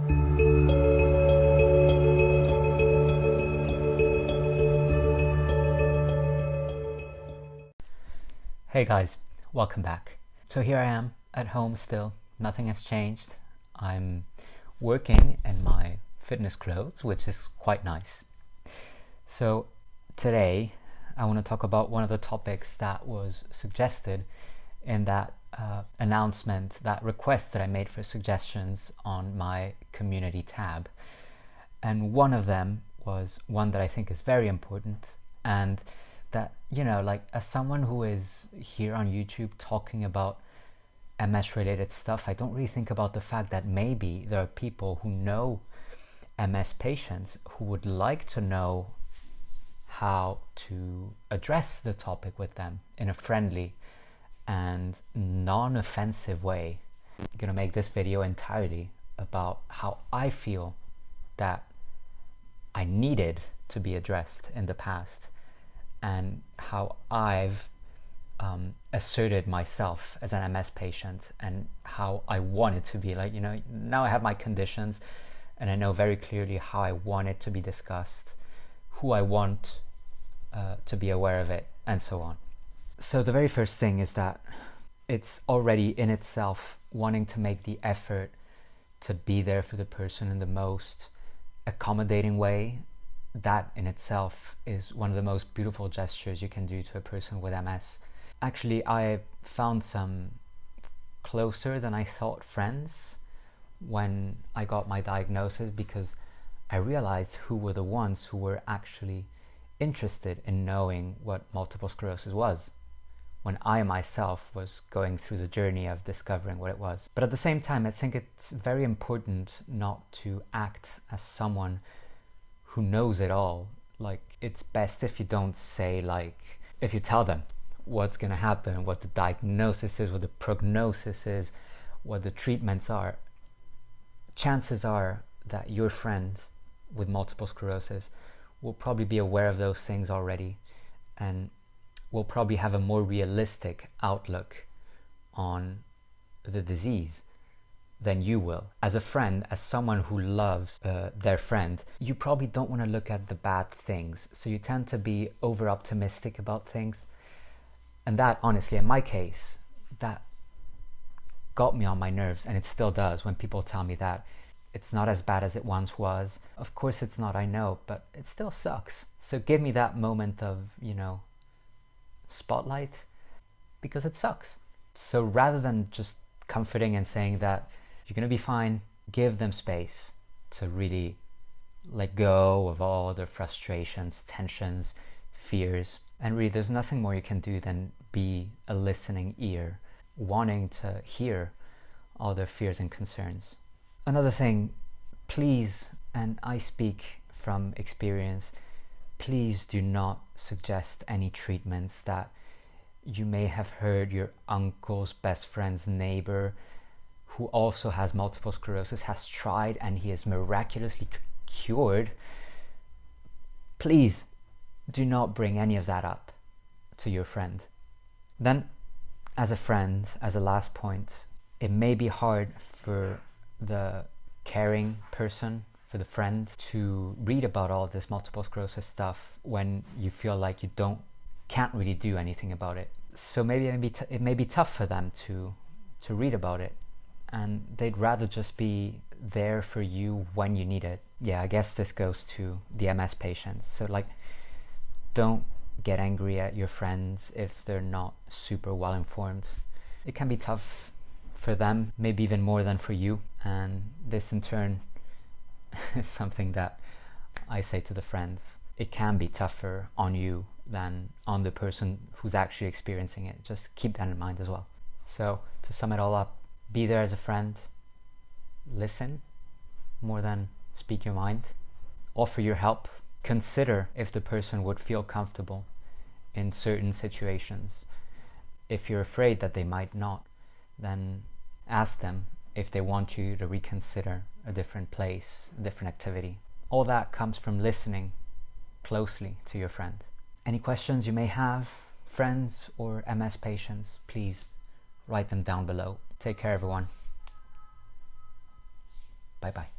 Hey guys, welcome back. So here I am at home still, nothing has changed. I'm working in my fitness clothes, which is quite nice. So today I want to talk about one of the topics that was suggested in that announcement, that request that I made for suggestions on my community tab. And one of them was one that I think is very important, and that, like as someone who is here on YouTube talking about MS related stuff, I don't really think about the fact that maybe there are people who know MS patients who would like to know how to address the topic with them in a friendly and non-offensive way. I'm gonna make this video entirely about how I feel that I needed to be addressed in the past, and how I've asserted myself as an MS patient, and how I wanted to be, now I have my conditions and I know very clearly how I want it to be discussed, who I want to be aware of it, and so on. So the very first thing is that it's already in itself wanting to make the effort to be there for the person in the most accommodating way. That in itself is one of the most beautiful gestures you can do to a person with MS. Actually, I found some closer than I thought friends when I got my diagnosis, because I realized who were the ones who were actually interested in knowing what multiple sclerosis was, when I myself was going through the journey of discovering what it was. But at the same time, I think it's very important not to act as someone who knows it all. Like, it's best if you don't say, if you tell them what's going to happen, what the diagnosis is, what the prognosis is, what the treatments are, chances are that your friend with multiple sclerosis will probably be aware of those things already, and will probably have a more realistic outlook on the disease than you will. As a friend, as someone who loves their friend, you probably don't want to look at the bad things, so you tend to be over optimistic about things. And that, honestly, in my case, that got me on my nerves, and it still does when people tell me that it's not as bad as it once was. Of course it's not, I know, but it still sucks. So give me that moment of, spotlight, because it sucks. So rather than just comforting and saying that you're going to be fine, give them space to really let go of all their frustrations, tensions, fears. And really, there's nothing more you can do than be a listening ear, wanting to hear all their fears and concerns. Another thing, please, and I speak from experience, please do not suggest any treatments that you may have heard your uncle's best friend's neighbor, who also has multiple sclerosis, has tried and he is miraculously cured. Please do not bring any of that up to your friend. Then, as a friend, as a last point, it may be hard for the caring person, for the friend, to read about all this multiple sclerosis stuff when you feel like you can't really do anything about it. So maybe it may be tough for them to read about it, and they'd rather just be there for you when you need it. Yeah, I guess this goes to the MS patients. So don't get angry at your friends if they're not super well informed. It can be tough for them, maybe even more than for you. And this in turn is something that I say to the friends. It can be tougher on you than on the person who's actually experiencing it. Just keep that in mind as well. So to sum it all up, be there as a friend, listen more than speak your mind, offer your help, consider if the person would feel comfortable in certain situations. If you're afraid that they might not, then ask them if they want you to reconsider a different place, a different activity. All that comes from listening closely to your friend. Any questions you may have, friends or MS patients, please write them down below. Take care, everyone. Bye-bye.